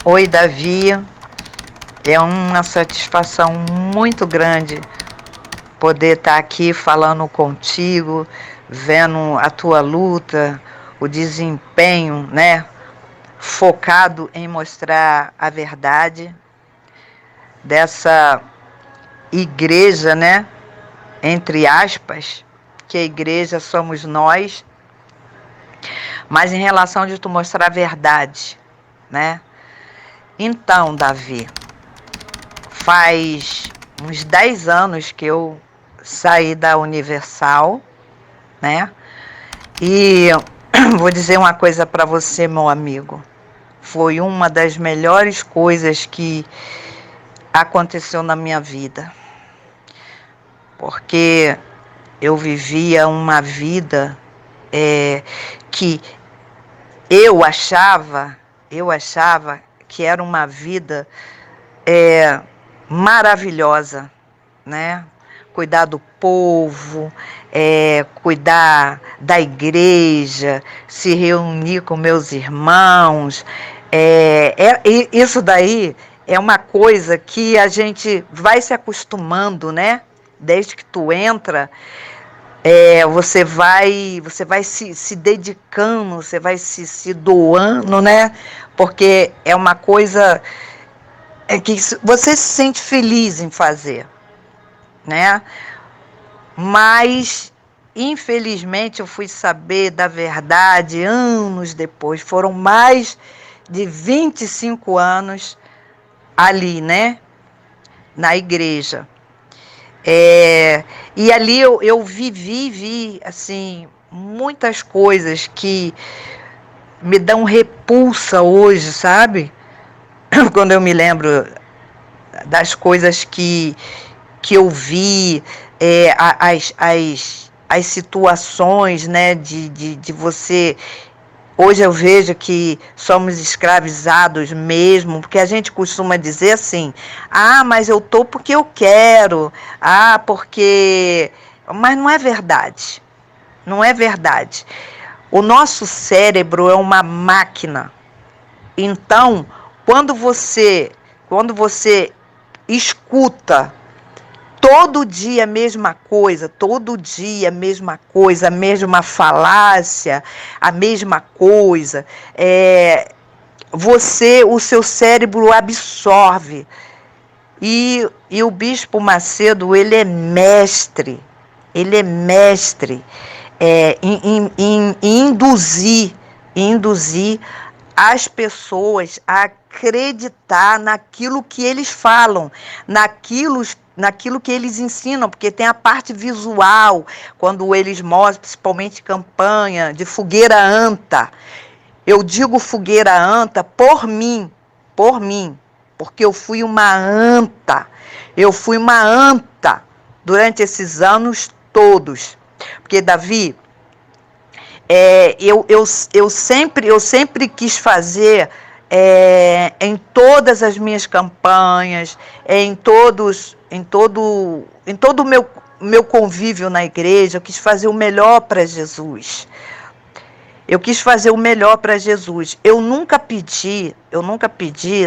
Oi, Davi. É uma satisfação muito grande poder estar aqui falando contigo, vendo a tua luta, o desempenho, né? Focado em mostrar a verdade dessa igreja, né? Entre aspas, que a igreja somos nós, mas em relação de tu mostrar a verdade, né? Então, Davi, faz uns 10 anos que eu saí da Universal, né? E vou dizer uma coisa para você, meu amigo. Foi uma das melhores coisas que aconteceu na minha vida. Porque eu vivia uma vida que eu achava que era uma vida maravilhosa, né? Cuidar do povo, cuidar da igreja, se reunir com meus irmãos. Isso daí é uma coisa que a gente vai se acostumando, né? Desde que tu entra, você vai se dedicando, você vai se doando, né? Porque é uma coisa que você se sente feliz em fazer, né? Mas, infelizmente, eu fui saber da verdade anos depois. Foram mais de 25 anos ali, né? Na igreja. E ali eu vi, assim, muitas coisas que me dão repulsa hoje, sabe? Quando eu me lembro das coisas que eu vi, as situações, né, de você. Hoje eu vejo que somos escravizados mesmo, porque a gente costuma dizer assim, mas eu tô porque eu quero, porque... Mas não é verdade, não é verdade. O nosso cérebro é uma máquina. Então, quando você escuta todo dia a mesma coisa, a mesma falácia, a mesma coisa, o seu cérebro absorve. E o Bispo Macedo, ele é mestre em induzir as pessoas a acreditar naquilo que eles falam, naquilo que eles ensinam, porque tem a parte visual, quando eles mostram, principalmente campanha de fogueira anta. Eu digo fogueira anta por mim, porque eu fui uma anta durante esses anos todos. Porque, Davi, eu sempre quis fazer em todas as minhas campanhas, em todo o meu convívio na igreja, eu quis fazer o melhor para Jesus. Eu quis fazer o melhor para Jesus. Eu nunca pedi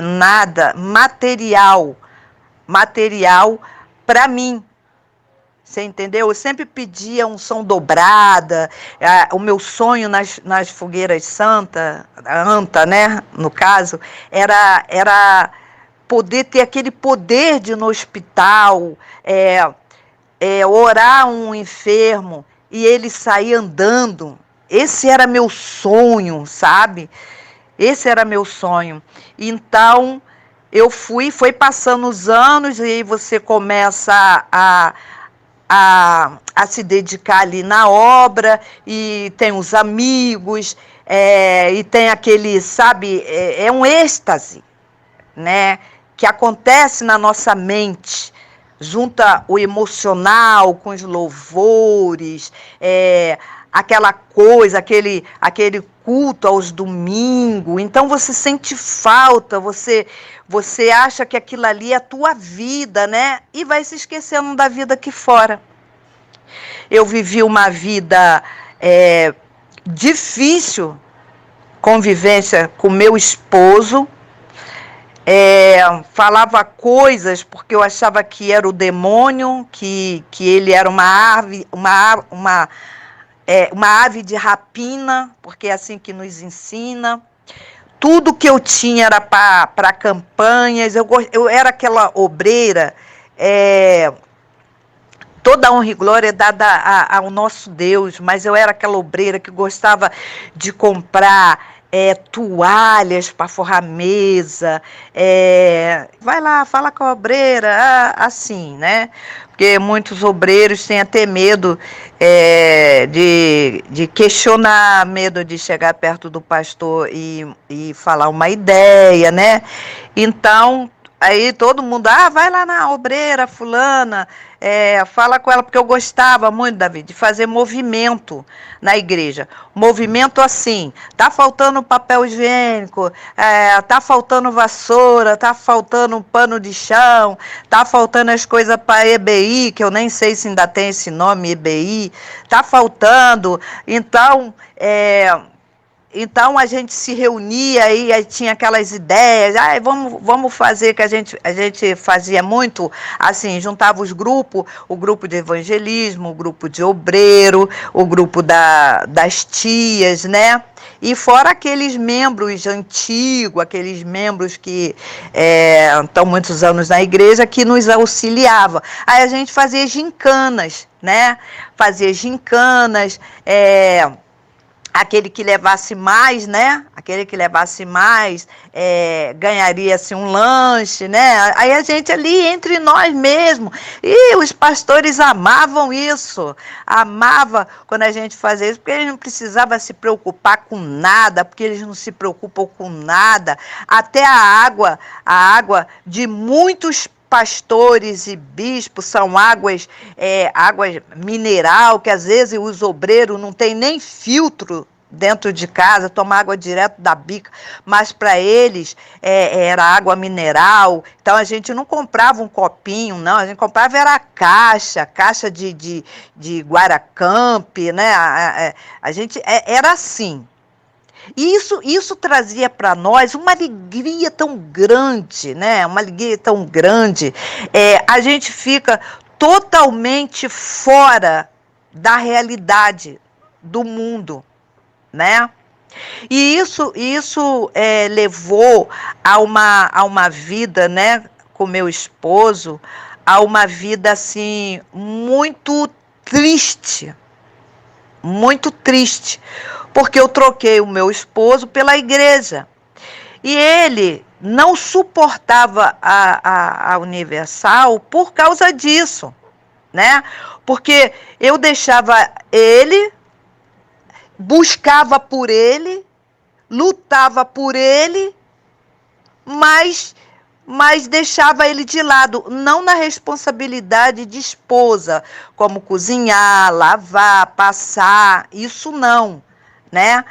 nada material para mim. Você entendeu? Eu sempre pedia unção dobrada. O meu sonho nas fogueiras anta, né? No caso, era poder ter aquele poder de ir no hospital, orar um enfermo e ele sair andando. Esse era meu sonho, sabe? Esse era meu sonho. Então, foi passando os anos e aí você começa a se dedicar ali na obra, e tem os amigos, e tem aquele, sabe, é um êxtase, né, que acontece na nossa mente, junta o emocional com os louvores, aquela coisa, aquele culto aos domingos. Então você sente falta, você acha que aquilo ali é a tua vida, né? E vai se esquecendo da vida aqui fora. Eu vivi uma vida difícil, convivência com meu esposo, falava coisas porque eu achava que era o demônio, que ele era uma ave, uma ave de rapina, porque é assim que nos ensina. Tudo que eu tinha era para campanhas, eu era aquela obreira, toda a honra e glória é dada ao nosso Deus, mas eu era aquela obreira que gostava de comprar toalhas para forrar a mesa. Vai lá, fala com a obreira, assim, né? Porque muitos obreiros têm até medo de questionar, medo de chegar perto do pastor e falar uma ideia, né? Então, aí todo mundo, vai lá na obreira fulana, fala com ela, porque eu gostava muito, Davi, de fazer movimento na igreja. Movimento assim, tá faltando papel higiênico, tá faltando vassoura, tá faltando pano de chão, tá faltando as coisas para EBI, que eu nem sei se ainda tem esse nome, EBI, tá faltando. Então a gente se reunia e aí tinha aquelas ideias, vamos fazer, que a gente fazia muito, assim, juntava os grupos, o grupo de evangelismo, o grupo de obreiro, o grupo das tias, né? E fora aqueles membros antigos, aqueles membros que estão muitos anos na igreja, que nos auxiliava. Aí a gente fazia gincanas, né? Fazia gincanas, aquele que levasse mais, né? Aquele que levasse mais ganharia assim, um lanche, né? Aí a gente ali entre nós mesmo. E os pastores amavam isso. Amava quando a gente fazia isso, porque eles não precisavam se preocupar com nada, porque eles não se preocupam com nada. Até a água de muitos pastores e bispos são águas mineral, que às vezes os obreiros não tem nem filtro dentro de casa, tomam água direto da bica, mas para eles era água mineral. Então a gente não comprava um copinho, não, a gente comprava era caixa de Guaracamp, né? A gente era assim. E isso trazia para nós uma alegria tão grande, né? Uma alegria tão grande. A gente fica totalmente fora da realidade do mundo, né? E isso levou a uma vida, né, com meu esposo, a uma vida assim muito triste. Muito triste, porque eu troquei o meu esposo pela igreja. E ele não suportava a Universal por causa disso, né? Porque eu deixava ele, buscava por ele, lutava por ele, mas deixava ele de lado, não na responsabilidade de esposa, como cozinhar, lavar, passar, isso não, né?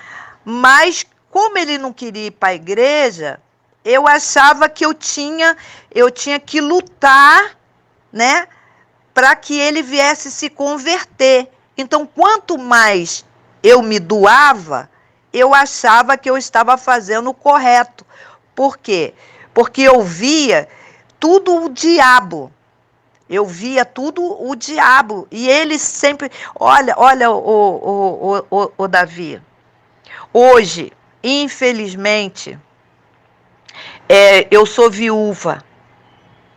Mas como ele não queria ir para a igreja, eu achava que eu tinha que lutar, né, para que ele viesse se converter. Então, quanto mais eu me doava, eu achava que eu estava fazendo o correto. Por quê? Porque eu via tudo o diabo. Eu via tudo o diabo. E ele sempre... Olha, o Davi. Hoje, infelizmente, eu sou viúva,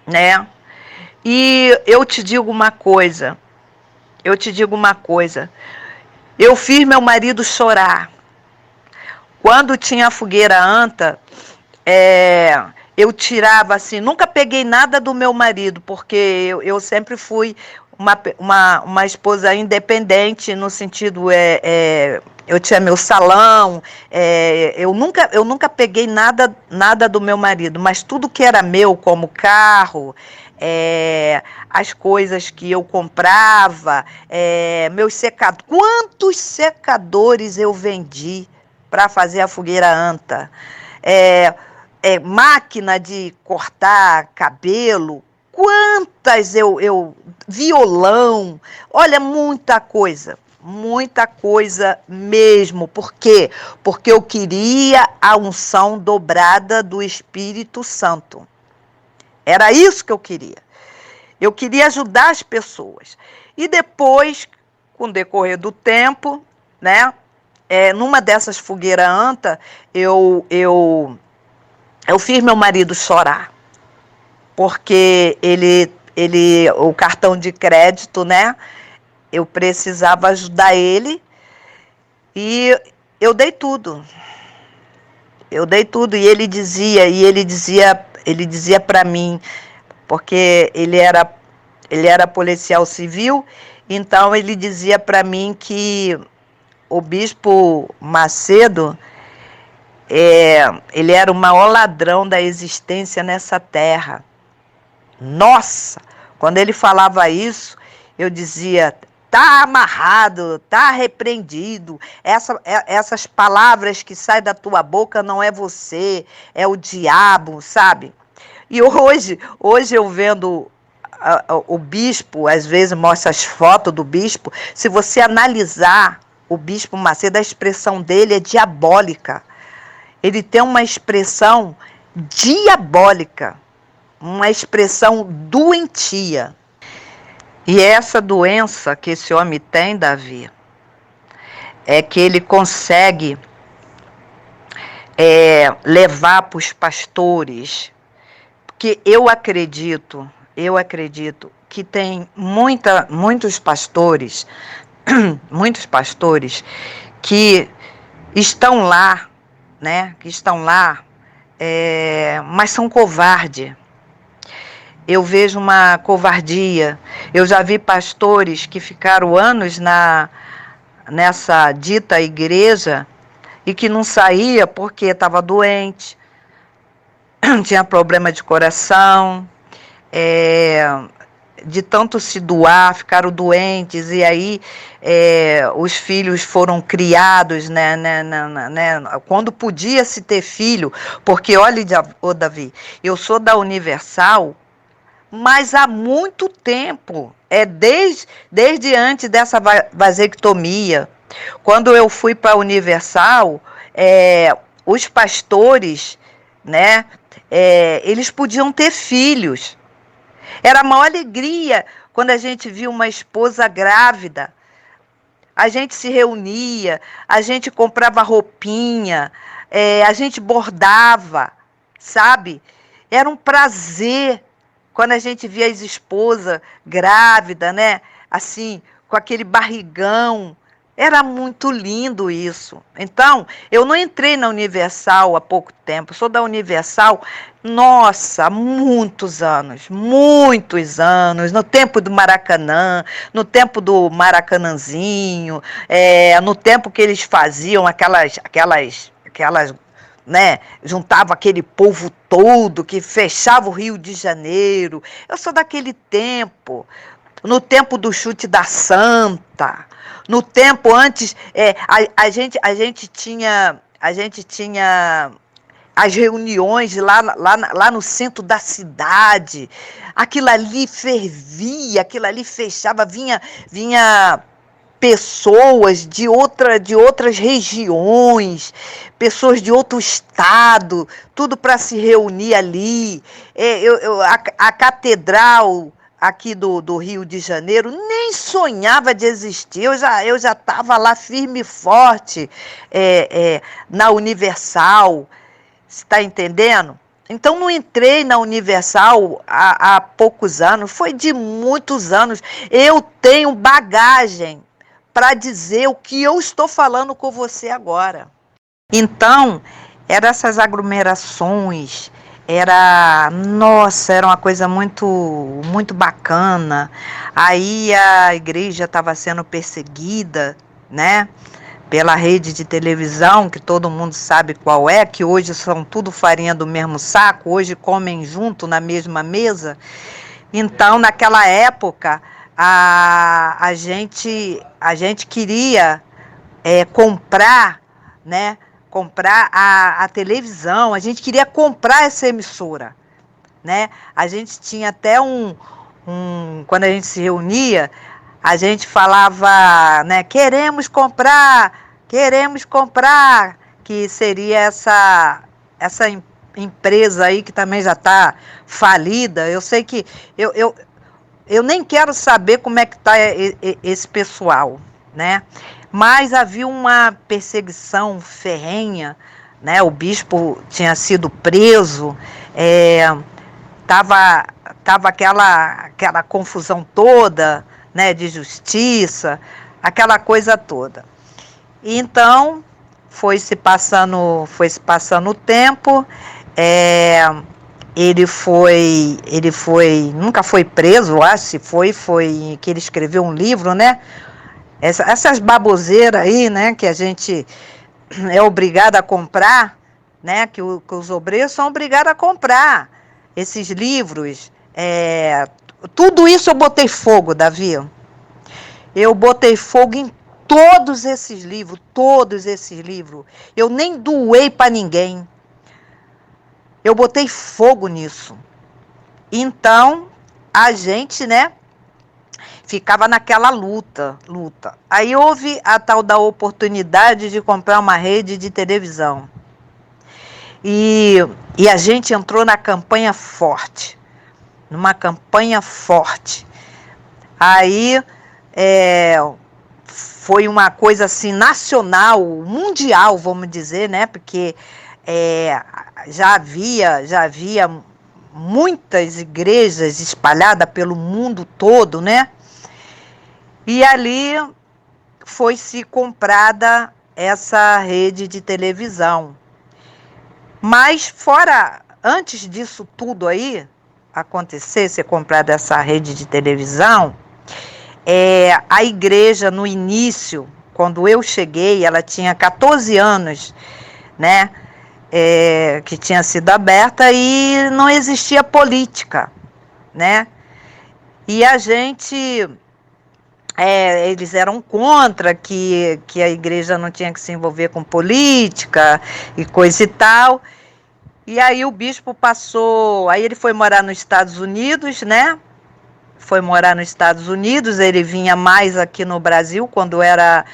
né? E eu te digo uma coisa. Eu fiz meu marido chorar. Quando tinha a fogueira anta, eu tirava assim, nunca peguei nada do meu marido, porque eu sempre fui uma esposa independente, no sentido, eu tinha meu salão, eu nunca peguei nada do meu marido, mas tudo que era meu, como carro, as coisas que eu comprava, meus secadores, quantos secadores eu vendi para fazer a fogueira anta, máquina de cortar cabelo, quantas violão, olha, muita coisa, muita coisa mesmo. Por quê? Porque eu queria a unção dobrada do Espírito Santo. Era isso que eu queria. Eu queria ajudar as pessoas. E depois, com o decorrer do tempo, né? Numa dessas fogueiras anta, eu fiz meu marido chorar. Porque o cartão de crédito, né? Eu precisava ajudar ele e eu dei tudo. Eu dei tudo e ele dizia para mim, porque ele era policial civil, então ele dizia para mim que o bispo Macedo, ele era o maior ladrão da existência nessa terra. Nossa, quando ele falava isso, eu dizia, tá amarrado, tá repreendido. Essas palavras que saem da tua boca não é você, é o diabo, sabe? E hoje eu vendo o bispo, às vezes mostra as fotos do bispo, se você analisar o bispo Macedo, a expressão dele é diabólica. Ele tem uma expressão diabólica, uma expressão doentia. E essa doença que esse homem tem, Davi, é que ele consegue levar para os pastores, porque eu acredito que tem muitos pastores, muitos pastores que estão lá, né? Que estão lá, mas são covardes. Eu vejo uma covardia. Eu já vi pastores que ficaram anos nessa dita igreja e que não saía porque estava doente, tinha problema de coração, de tanto se doar, ficaram doentes, e aí os filhos foram criados, né, quando podia se ter filho, porque olha, Davi, eu sou da Universal, mas há muito tempo, desde antes dessa vasectomia, quando eu fui para a Universal, os pastores, né, eles podiam ter filhos. Era a maior alegria quando a gente via uma esposa grávida. A gente se reunia, a gente comprava roupinha, a gente bordava, sabe? Era um prazer quando a gente via as esposas grávidas, né? Assim, com aquele barrigão. Era muito lindo isso. Então, eu não entrei na Universal há pouco tempo. Sou da Universal, nossa, há muitos anos. No tempo do Maracanã, no tempo do Maracanãzinho, no tempo que eles faziam aquelas, né, juntava aquele povo todo que fechava o Rio de Janeiro. Eu sou daquele tempo. No tempo do chute da Santa, no tempo antes, a gente tinha as reuniões lá no centro da cidade. Aquilo ali fervia, aquilo ali fechava, vinha pessoas de outras regiões, pessoas de outro estado, tudo para se reunir ali. A catedral aqui do Rio de Janeiro nem sonhava de existir. Eu já estava lá firme e forte na Universal. Você está entendendo? Então, não entrei na Universal há poucos anos, foi de muitos anos. Eu tenho bagagem para dizer o que eu estou falando com você agora. Então, eram essas aglomerações, era uma coisa muito, muito bacana. Aí a igreja estava sendo perseguida, né? Pela rede de televisão, que todo mundo sabe qual é, que hoje são tudo farinha do mesmo saco, hoje comem junto na mesma mesa. Então, naquela época, a gente queria comprar, né? Comprar a televisão, a gente queria comprar essa emissora, né? A gente tinha até quando a gente se reunia, a gente falava, né, queremos comprar, que seria essa empresa aí que também já está falida. Eu sei que eu nem quero saber como é que está esse pessoal, né? Mas havia uma perseguição ferrenha, né? O bispo tinha sido preso, tava aquela confusão toda, né? De justiça, aquela coisa toda. Então foi se passando o tempo. Ele nunca foi preso, eu acho. Se foi que ele escreveu um livro, né? Essas baboseiras aí, né, que a gente é obrigado a comprar, né, que os obreiros são obrigados a comprar esses livros. Tudo isso eu botei fogo, Davi. Eu botei fogo em todos esses livros. Eu nem doei para ninguém. Eu botei fogo nisso. Então, a gente, né, ficava naquela luta. Aí houve a tal da oportunidade de comprar uma rede de televisão. E a gente entrou numa campanha forte. Aí foi uma coisa assim nacional, mundial, vamos dizer, né? Porque já havia muitas igrejas espalhadas pelo mundo todo, né? E ali foi-se comprada essa rede de televisão. Mas antes disso tudo aí acontecer, ser comprada essa rede de televisão, a igreja no início, quando eu cheguei, ela tinha 14 anos, né? Que tinha sido aberta e não existia política, né? E a gente... eles eram contra que a igreja não tinha que se envolver com política e coisa e tal. E aí o bispo passou... Aí ele foi morar nos Estados Unidos, né? Ele vinha mais aqui no Brasil, quando era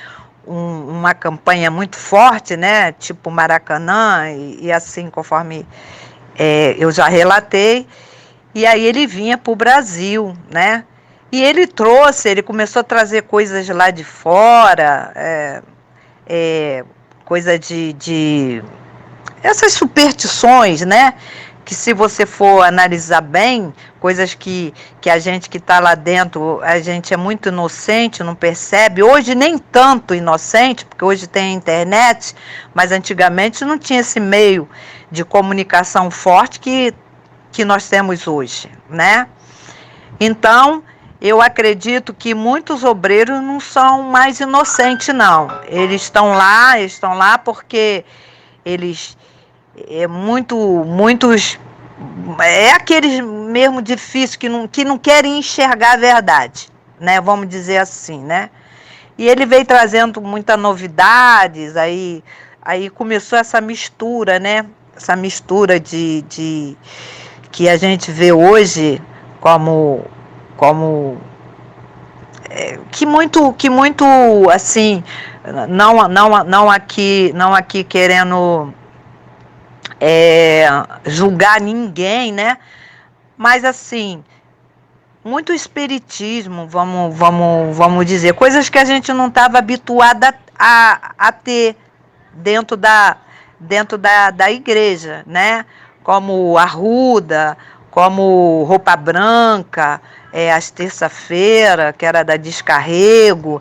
uma campanha muito forte, né? Tipo Maracanã e assim, conforme eu já relatei. E aí ele vinha para o Brasil, né? E ele começou a trazer coisas lá de fora, coisa de essas superstições, né? Que se você for analisar bem, coisas que a gente que está lá dentro, a gente é muito inocente, não percebe. Hoje nem tanto inocente, porque hoje tem a internet, mas antigamente não tinha esse meio de comunicação forte que nós temos hoje, né? Então, eu acredito que muitos obreiros não são mais inocentes, não. Eles estão lá porque eles... muitos... aqueles mesmo difíceis que não querem enxergar a verdade, né? Vamos dizer assim, né? E ele veio trazendo muitas novidades, aí começou essa mistura, né? Essa mistura de que a gente vê hoje como que muito assim, não aqui querendo julgar ninguém, né? Mas assim, muito espiritismo, vamos dizer, coisas que a gente não estava habituada a ter dentro da igreja, né? Como arruda, como roupa branca, às terça-feira, que era da descarrego,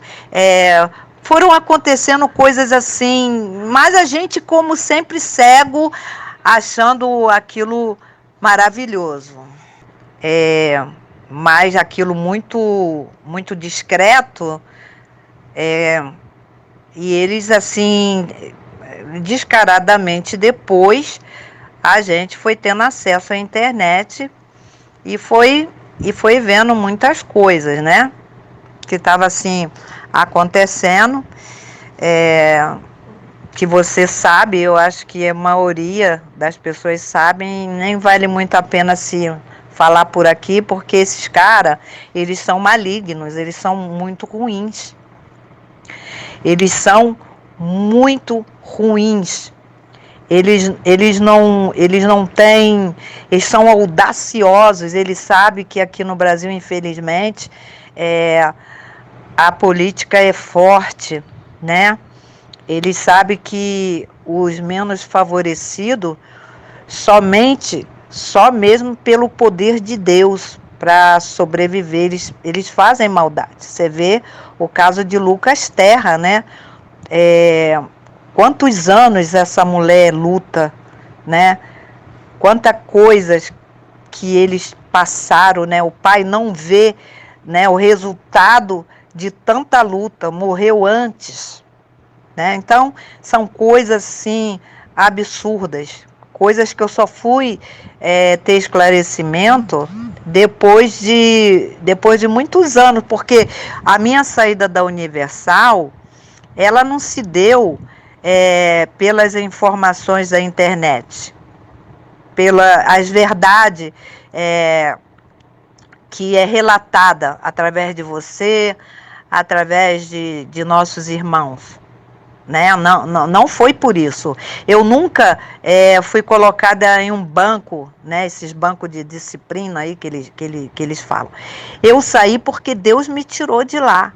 foram acontecendo coisas assim, mas a gente, como sempre, cego, achando aquilo maravilhoso. Mas aquilo muito, muito discreto, e eles, assim, descaradamente depois, a gente foi tendo acesso à internet e foi vendo muitas coisas, né? Que estava assim acontecendo, que você sabe, eu acho que a maioria das pessoas sabem, nem vale muito a pena se falar por aqui, porque esses caras, eles são malignos, eles são muito ruins. Eles são muito ruins. Eles não têm, eles são audaciosos, eles sabem que aqui no Brasil, infelizmente, a política é forte, né? Eles sabem que os menos favorecidos, só mesmo pelo poder de Deus, para sobreviver, eles fazem maldade. Você vê o caso de Lucas Terra, né? Quantos anos essa mulher luta, né? Quantas coisas que eles passaram, né? O pai não vê, né, o resultado de tanta luta, morreu antes, né? Então, são coisas assim absurdas, coisas que eu só fui ter esclarecimento depois de muitos anos, porque a minha saída da Universal, ela não se deu pelas informações da internet, pelas verdades que é relatada através de você, através de nossos irmãos, né? Não foi por isso. Eu nunca fui colocada em um banco, né? Esses bancos de disciplina aí que eles falam. Eu saí porque Deus me tirou de lá.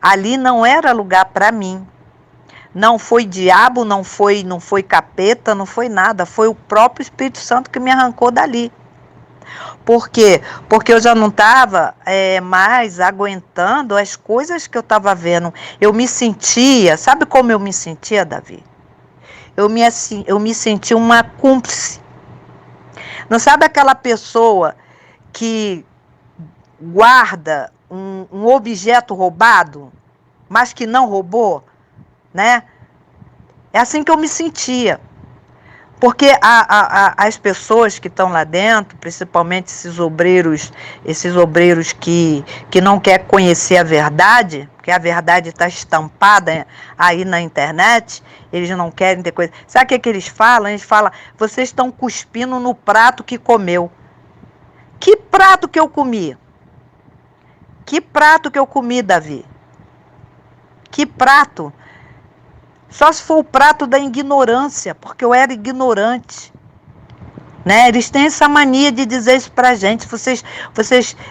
Ali não era lugar para mim. Não foi diabo, não foi capeta, não foi nada. Foi o próprio Espírito Santo que me arrancou dali. Por quê? Porque eu já não estava mais aguentando as coisas que eu estava vendo. Eu me sentia, sabe como eu me sentia, Davi? Eu me sentia uma cúmplice. Não sabe aquela pessoa que guarda um objeto roubado, mas que não roubou, né? É assim que eu me sentia. Porque as pessoas que estão lá dentro, principalmente esses obreiros que não querem conhecer a verdade, porque a verdade está estampada aí na internet, eles não querem ter coisa. Sabe o que eles falam? Eles falam, vocês estão cuspindo no prato que comeu. Que prato que eu comi? Que prato que eu comi, Davi? Que prato? Só se for o prato da ignorância, porque eu era ignorante, né? Eles têm essa mania de dizer isso pra gente. Vocês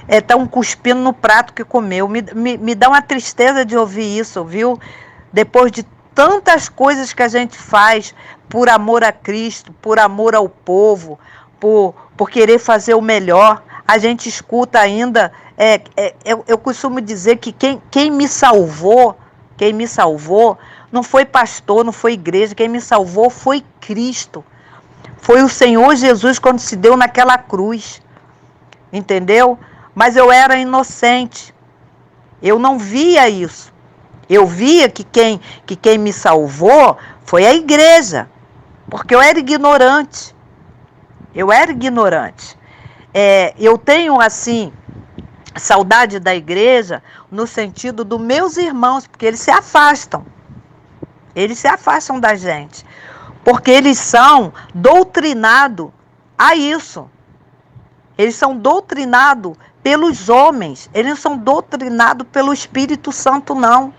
estão cuspindo no prato que comeu. Me dá uma tristeza de ouvir isso, viu? Depois de tantas coisas que a gente faz por amor a Cristo, por amor ao povo, por querer fazer o melhor, a gente escuta ainda. Eu costumo dizer que quem me salvou, não foi pastor, não foi igreja, quem me salvou foi Cristo. Foi o Senhor Jesus quando se deu naquela cruz. Entendeu? Mas eu era inocente. Eu não via isso. Eu via que quem me salvou foi a igreja. Porque eu era ignorante. Eu tenho, assim, saudade da igreja no sentido dos meus irmãos, porque eles se afastam. Eles se afastam da gente, porque eles são doutrinados a isso. Eles são doutrinados pelos homens, eles não são doutrinados pelo Espírito Santo, não.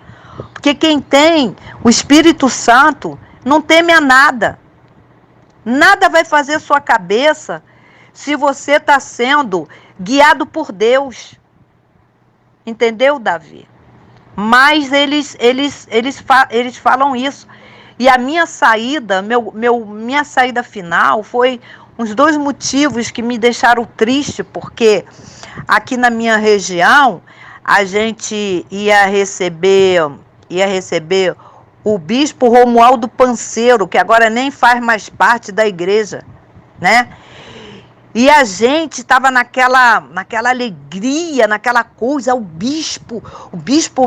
Porque quem tem o Espírito Santo não teme a nada. Nada vai fazer sua cabeça se você está sendo guiado por Deus. Entendeu, Davi? Mas eles falam isso. E a minha saída, minha saída final foi uns 2 motivos que me deixaram triste, porque aqui na minha região a gente ia receber o bispo Romualdo Panseiro, que agora nem faz mais parte da igreja, né? E a gente estava naquela alegria, naquela coisa, o bispo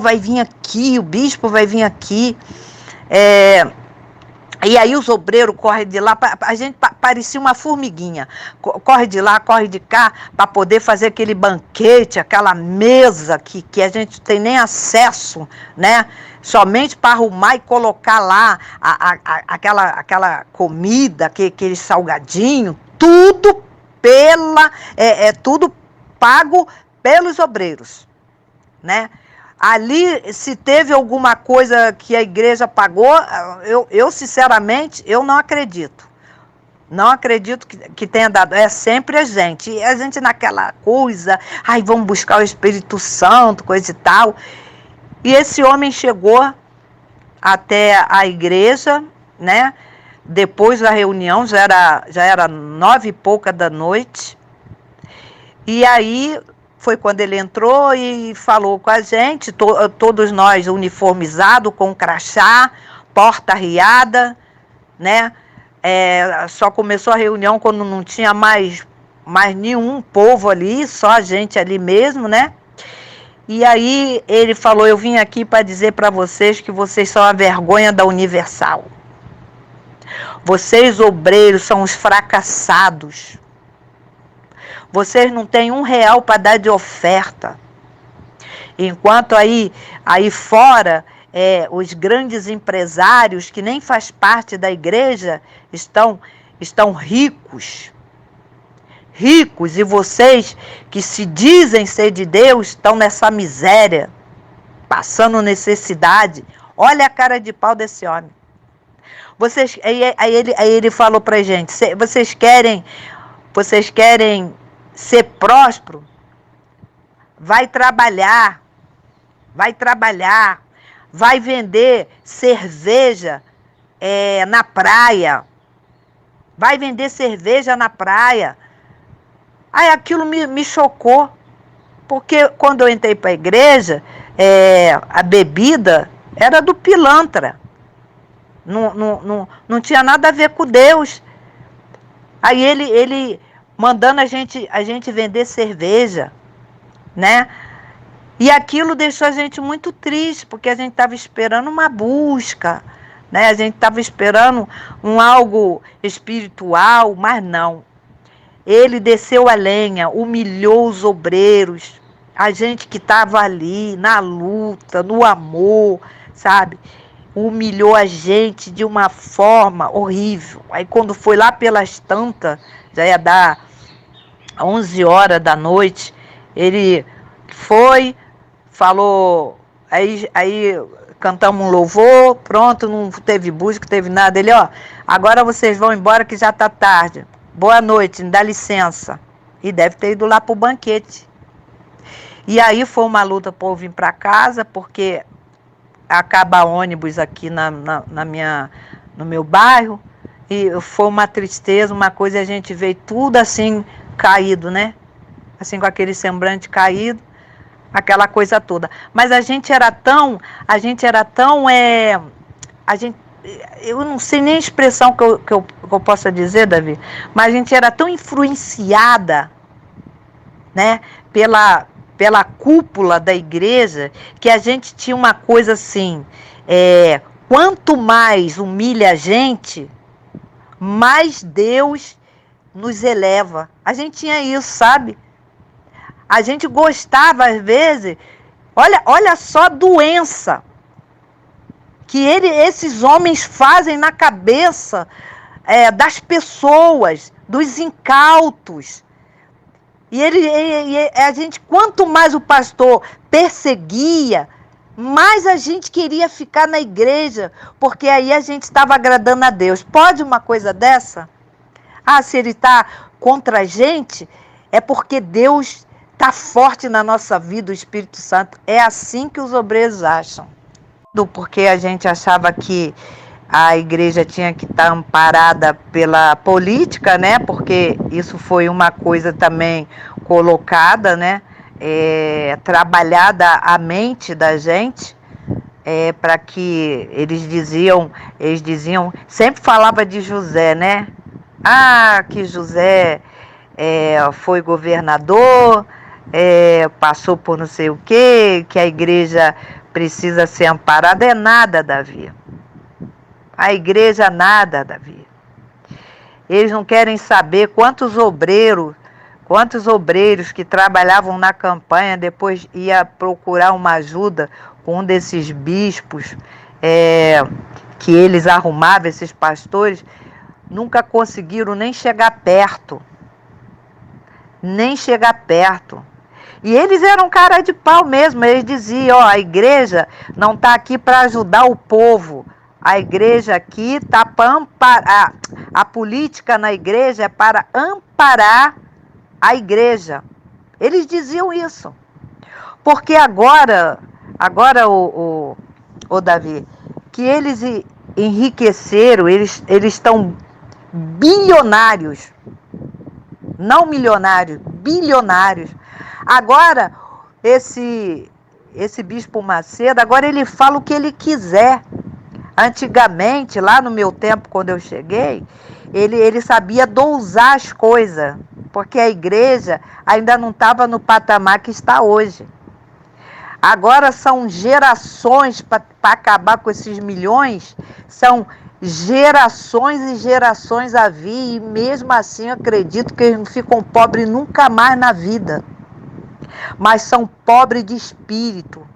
vai vir aqui. E aí os obreiros correm de lá, a gente parecia uma formiguinha, corre de lá, corre de cá, para poder fazer aquele banquete, aquela mesa que a gente tem nem acesso, né? Somente para arrumar e colocar lá aquela comida, aquele salgadinho, tudo tudo pago pelos obreiros, né? Ali, se teve alguma coisa que a igreja pagou, eu sinceramente, eu não acredito. Não acredito que tenha dado. É sempre a gente. E a gente naquela coisa, ai, vamos buscar o Espírito Santo, coisa e tal. E esse homem chegou até a igreja, né? Depois da reunião, já era 9 e pouca da noite. E aí foi quando ele entrou e falou com a gente, todos nós uniformizados, com crachá, porta arriada, né? Só começou a reunião quando não tinha mais nenhum povo ali, só a gente ali mesmo, né? E aí ele falou, eu vim aqui para dizer para vocês que vocês são a vergonha da Universal. Vocês, obreiros, são os fracassados. Vocês não têm R$ 1 para dar de oferta. Enquanto aí fora, os grandes empresários, que nem faz parte da igreja, estão ricos. Ricos, e vocês que se dizem ser de Deus, estão nessa miséria, passando necessidade. Olha a cara de pau desse homem. Aí ele falou pra gente, vocês querem ser próspero? Vai trabalhar, vai vender cerveja na praia, vai vender cerveja na praia. Aí aquilo me chocou, porque quando eu entrei para a igreja, a bebida era do pilantra, não tinha nada a ver com Deus. Aí ele mandando a gente vender cerveja, né? E aquilo deixou a gente muito triste, porque a gente estava esperando uma busca, né? A gente estava esperando algo espiritual, mas não. Ele desceu a lenha, humilhou os obreiros, a gente que estava ali na luta, no amor, sabe? Humilhou a gente de uma forma horrível. Aí quando foi lá pelas tantas, já ia dar 11 horas da noite, ele foi, falou, aí cantamos um louvor, pronto, não teve busca, não teve nada. Ele, agora vocês vão embora que já está tarde. Boa noite, me dá licença. E deve ter ido lá para o banquete. E aí foi uma luta por vir para casa, porque acaba ônibus aqui no meu bairro. E foi uma tristeza, uma coisa, a gente veio tudo assim caído, né? Assim com aquele semblante caído, aquela coisa toda. Mas a gente era tão, eu não sei nem a expressão que eu possa dizer, Davi, mas a gente era tão influenciada, né, pela cúpula da igreja, que a gente tinha uma coisa assim, quanto mais humilha a gente, mais Deus nos eleva. A gente tinha isso, sabe? A gente gostava, às vezes, olha só a doença que esses homens fazem na cabeça das pessoas, dos incautos. E a gente, quanto mais o pastor perseguia, mais a gente queria ficar na igreja, porque aí a gente estava agradando a Deus. Pode uma coisa dessa? Se ele está contra a gente, é porque Deus está forte na nossa vida, o Espírito Santo. É assim que os obreiros acham. Porque a gente achava que a igreja tinha que estar amparada pela política, né? Porque isso foi uma coisa também colocada, né? Trabalhada a mente da gente, para que eles diziam, sempre falava de José, né? Que José foi governador, passou por não sei o quê, que a igreja precisa ser amparada. É nada, Davi. A igreja nada, Davi. Eles não querem saber quantos obreiros que trabalhavam na campanha, depois ia procurar uma ajuda com um desses bispos que eles arrumavam, esses pastores, nunca conseguiram nem chegar perto. nem chegar perto. E eles eram cara de pau mesmo, eles diziam, ó, a igreja não está aqui para ajudar o povo, a igreja aqui está para amparar, a política na igreja é para amparar a igreja. Eles diziam isso, porque agora o Davi, que eles enriqueceram, eles estão bilionários, não milionários, bilionários. Agora, esse bispo Macedo, agora ele fala o que ele quiser. Antigamente, lá no meu tempo, quando eu cheguei, ele sabia dosar as coisas, porque a igreja ainda não estava no patamar que está hoje. Agora são gerações para acabar com esses milhões, são gerações e gerações a vir, e mesmo assim eu acredito que eles não ficam pobres nunca mais na vida. Mas são pobres de espírito,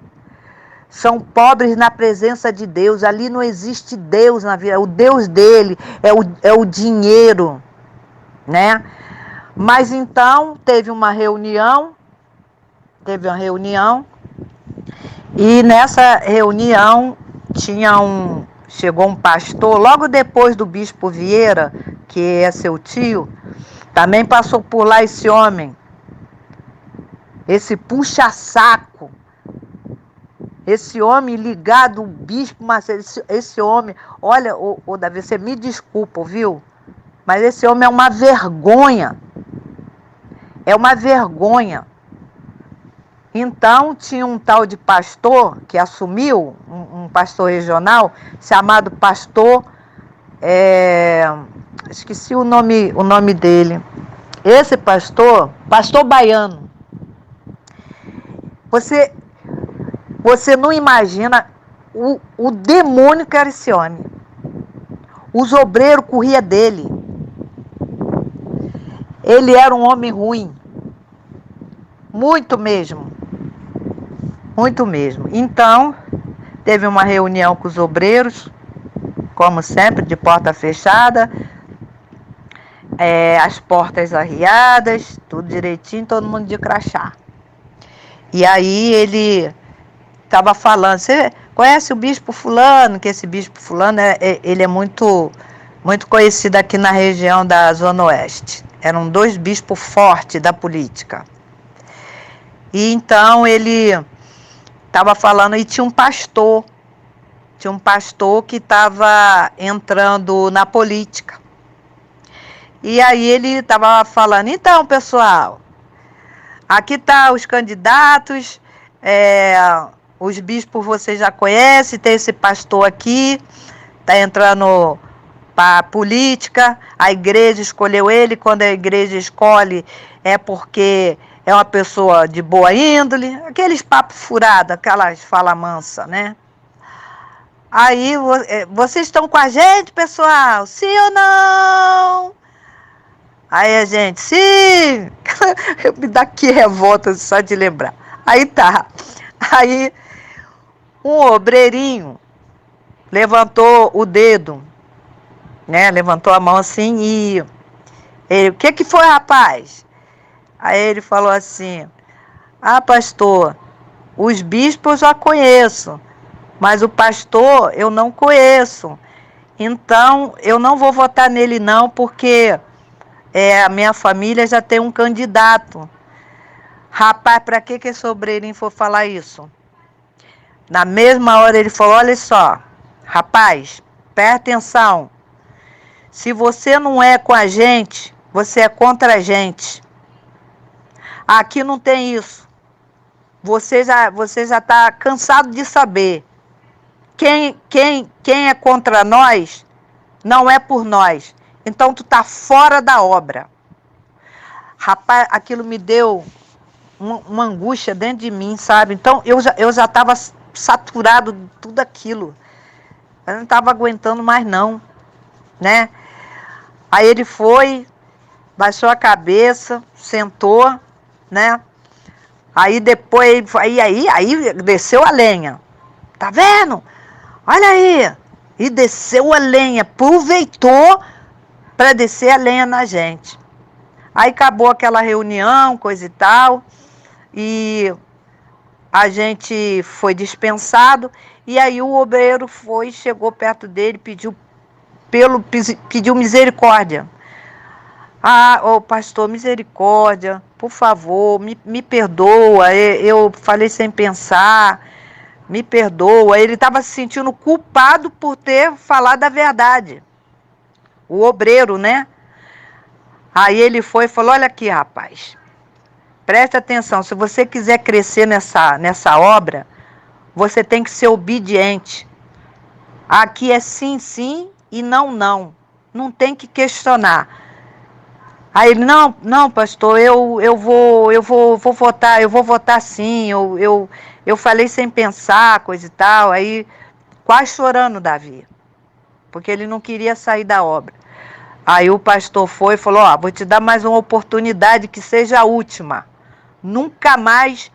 são pobres na presença de Deus. Ali não existe Deus na vida, o Deus dele é o dinheiro, né? Mas então teve uma reunião, e nessa reunião chegou um pastor, logo depois do bispo Vieira, que é seu tio, também passou por lá esse homem, esse puxa-saco, esse homem ligado ao bispo Macedo, esse homem, olha, ô Davi, você me desculpa, viu? Mas esse homem é uma vergonha. É uma vergonha. Então, tinha um tal de pastor que assumiu, um pastor regional, chamado pastor, esqueci o nome dele. Esse pastor baiano. Você não imagina o demônio que era esse homem. Os obreiros corriam dele. Ele era um homem ruim. Muito mesmo. Muito mesmo. Então, teve uma reunião com os obreiros, como sempre, de porta fechada, as portas arriadas, tudo direitinho, todo mundo de crachá. E aí ele estava falando, você conhece o bispo fulano? Que esse bispo fulano, ele é muito, muito conhecido aqui na região da Zona Oeste. Eram 2 bispos fortes da política. E então ele estava falando, e tinha um pastor que estava entrando na política. E aí ele estava falando, então, pessoal, aqui tá os candidatos, os bispos vocês já conhecem, tem esse pastor aqui, está entrando para a política, a igreja escolheu ele, quando a igreja escolhe é porque é uma pessoa de boa índole, aqueles papos furados, aquelas fala mansa, né? Aí, vocês estão com a gente, pessoal? Sim ou não? Aí a gente, sim! Me dá aqui revolta só de lembrar. Aí tá. Aí, um obreirinho levantou o dedo, né? Levantou a mão assim e ele, o que foi, rapaz? Aí ele falou assim, pastor, os bispos eu já conheço, mas o pastor eu não conheço. Então, eu não vou votar nele não, porque a minha família já tem um candidato. Rapaz, para que esse obreirinho for falar isso? Na mesma hora ele falou, olha só, rapaz, presta atenção. Se você não é com a gente, você é contra a gente. Aqui não tem isso. Você já está cansado de saber. Quem é contra nós, não é por nós. Então, tu está fora da obra. Rapaz, aquilo me deu uma angústia dentro de mim, sabe? Então, eu já estava saturado de tudo aquilo. Eu não estava aguentando mais, não. Né? Aí ele foi, baixou a cabeça, sentou, né? Aí depois, aí desceu a lenha. Tá vendo? Olha aí. E desceu a lenha, aproveitou para descer a lenha na gente. Aí acabou aquela reunião, coisa e tal, e a gente foi dispensado, e aí o obreiro chegou perto dele, pediu misericórdia. Ah, ô pastor, misericórdia, por favor, me perdoa, eu falei sem pensar, me perdoa. Ele estava se sentindo culpado por ter falado a verdade. O obreiro, né? Aí ele foi e falou, olha aqui, rapaz, preste atenção, se você quiser crescer nessa obra, você tem que ser obediente. Aqui é sim, sim e não, não. Não tem que questionar. Aí ele, não, pastor, vou votar sim, eu falei sem pensar, coisa e tal. Aí, quase chorando, Davi, porque ele não queria sair da obra. Aí o pastor foi e falou, vou te dar mais uma oportunidade que seja a última. Nunca mais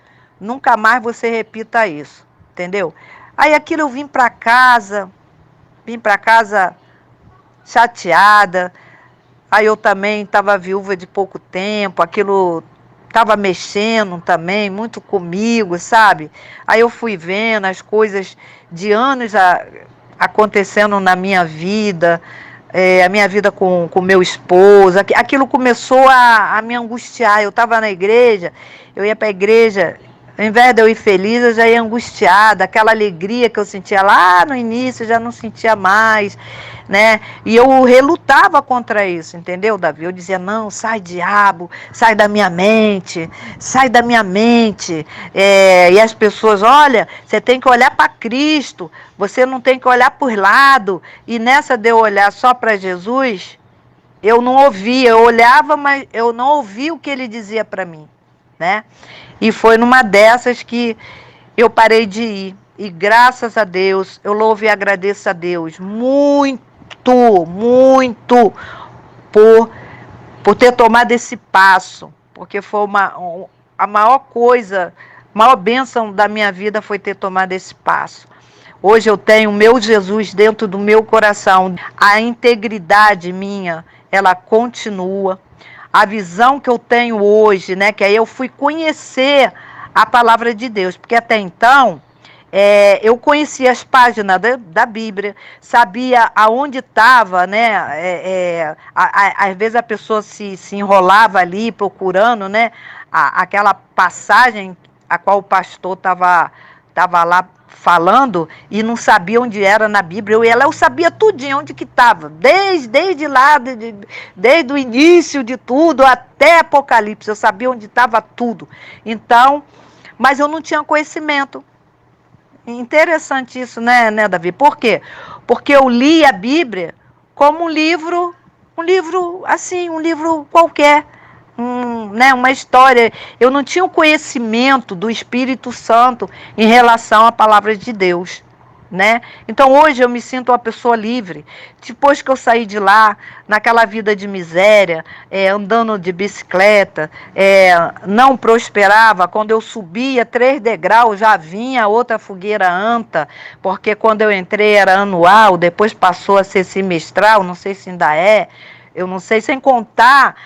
você repita isso, entendeu? Aí aquilo eu vim para casa chateada. Aí eu também estava viúva de pouco tempo, aquilo estava mexendo também muito comigo, sabe? Aí eu fui vendo as coisas de anos acontecendo na minha vida, a minha vida com meu esposo. Aquilo começou a me angustiar. Eu estava na igreja, eu ia para a igreja, ao invés de eu ir feliz, eu já ia angustiada. Aquela alegria que eu sentia lá no início, eu já não sentia mais, né? E eu relutava contra isso, entendeu, Davi? Eu dizia, não, sai diabo, sai da minha mente, sai da minha mente. E as pessoas, olha, você tem que olhar para Cristo, você não tem que olhar por lado. E nessa de eu olhar só para Jesus, eu não ouvia, eu olhava, mas eu não ouvia o que ele dizia para mim, né? E foi numa dessas que eu parei de ir. E graças a Deus, eu louvo e agradeço a Deus muito, muito por ter tomado esse passo. Porque foi a maior coisa, a maior bênção da minha vida foi ter tomado esse passo. Hoje eu tenho o meu Jesus dentro do meu coração. A integridade minha, ela continua. A visão que eu tenho hoje, né, que aí eu fui conhecer a palavra de Deus, porque até então eu conhecia as páginas da Bíblia, sabia aonde estava, né? Às vezes a pessoa se enrolava ali procurando, né? Aquela passagem a qual o pastor estava lá falando e não sabia onde era na Bíblia. Eu sabia tudinho onde que estava, desde lá, desde o início de tudo até Apocalipse, eu sabia onde estava tudo. Então, mas eu não tinha conhecimento. Interessante isso, né, Davi? Por quê? Porque eu li a Bíblia como um livro assim, um livro qualquer, né, uma história. Eu não tinha o conhecimento do Espírito Santo em relação à palavra de Deus, né? Então hoje eu me sinto uma pessoa livre. Depois que eu saí de lá, naquela vida de miséria, andando de bicicleta, não prosperava. Quando eu subia 3 degraus, já vinha outra fogueira anta, porque quando eu entrei era anual, depois passou a ser semestral, não sei se ainda eu não sei, sem contar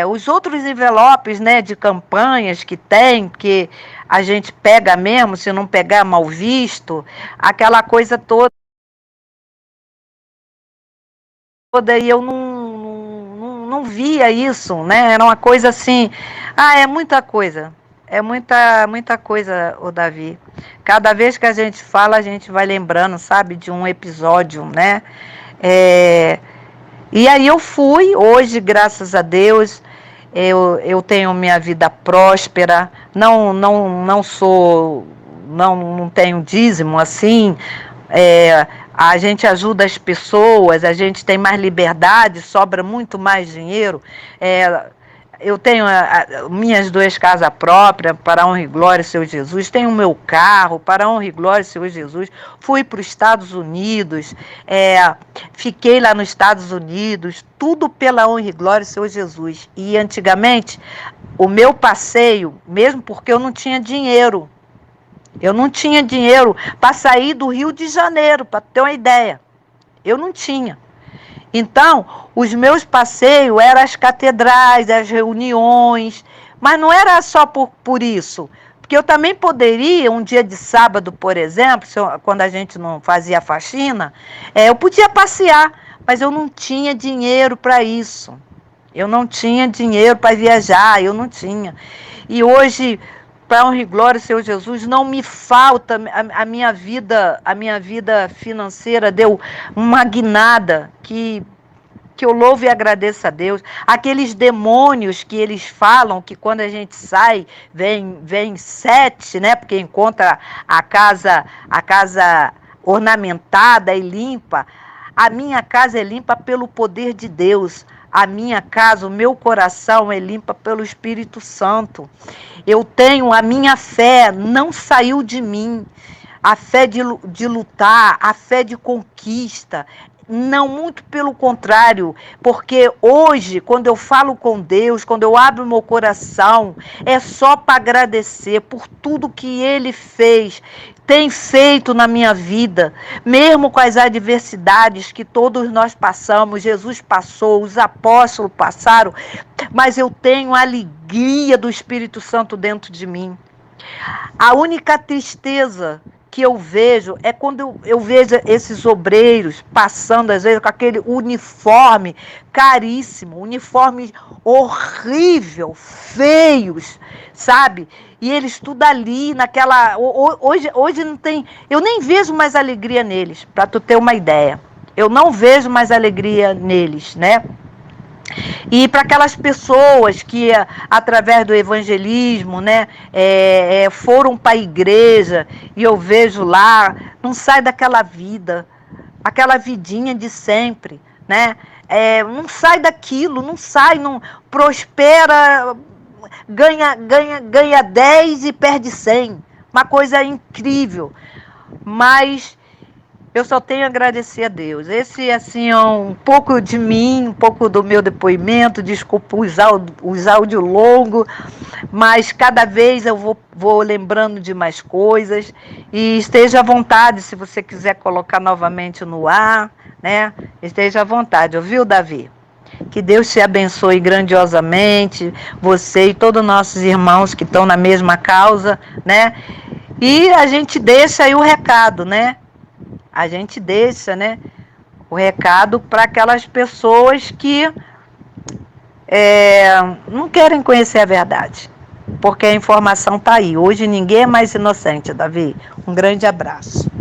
os outros envelopes, né, de campanhas que tem, que a gente pega mesmo, se não pegar mal visto, aquela coisa toda, e eu não via isso, né? Era uma coisa assim, é muita coisa. É muita coisa, o Davi. Cada vez que a gente fala, a gente vai lembrando, sabe, de um episódio, né? E aí eu fui, hoje, graças a Deus, eu tenho minha vida próspera, não tenho dízimo assim, a gente ajuda as pessoas, a gente tem mais liberdade, sobra muito mais dinheiro. Eu tenho minhas 2 casas próprias, para a honra e glória do Senhor Jesus. Tenho o meu carro, para a honra e glória do Senhor Jesus. Fui para os Estados Unidos, fiquei lá nos Estados Unidos, tudo pela honra e glória do Senhor Jesus. E antigamente, o meu passeio, mesmo porque eu não tinha dinheiro, para sair do Rio de Janeiro, para ter uma ideia. Eu não tinha. Então, os meus passeios eram as catedrais, as reuniões, mas não era só por isso. Porque eu também poderia, um dia de sábado, por exemplo, quando a gente não fazia faxina, eu podia passear, mas eu não tinha dinheiro para isso. Eu não tinha dinheiro para viajar, eu não tinha. E hoje, para honra e glória, Senhor Jesus, não me falta a minha vida financeira deu uma guinada que eu louvo e agradeço a Deus. Aqueles demônios que eles falam que quando a gente sai, vem 7, né? Porque encontra a casa ornamentada e limpa. A minha casa é limpa pelo poder de Deus. A minha casa, o meu coração é limpa pelo Espírito Santo. Eu tenho a minha fé, não saiu de mim. A fé de lutar, a fé de conquista. Não, muito pelo contrário, porque hoje, quando eu falo com Deus, quando eu abro meu coração, é só para agradecer por tudo que Ele fez, tem feito na minha vida, mesmo com as adversidades que todos nós passamos, Jesus passou, os apóstolos passaram, mas eu tenho a alegria do Espírito Santo dentro de mim. A única tristeza que eu vejo é quando eu vejo esses obreiros passando, às vezes, com aquele uniforme caríssimo, uniforme horrível, feios, sabe? E eles tudo ali, naquela... Hoje não tem... Eu nem vejo mais alegria neles, para tu ter uma ideia. Eu não vejo mais alegria neles, né? E para aquelas pessoas que, através do evangelismo, né, foram para a igreja, e eu vejo lá, não sai daquela vida, aquela vidinha de sempre, né? Não sai daquilo, não sai, não prospera, ganha 10 e perde 100. Uma coisa incrível. Mas eu só tenho a agradecer a Deus. Esse, assim, é um pouco de mim, um pouco do meu depoimento. Desculpa os áudios longos, mas cada vez eu vou lembrando de mais coisas. E esteja à vontade, se você quiser colocar novamente no ar, né? Esteja à vontade, ouviu, Davi? Que Deus te abençoe grandiosamente, você e todos os nossos irmãos que estão na mesma causa, né? E a gente deixa aí o recado, né? A gente deixa, né, o recado para aquelas pessoas que não querem conhecer a verdade. Porque a informação está aí. Hoje ninguém é mais inocente, Davi. Um grande abraço.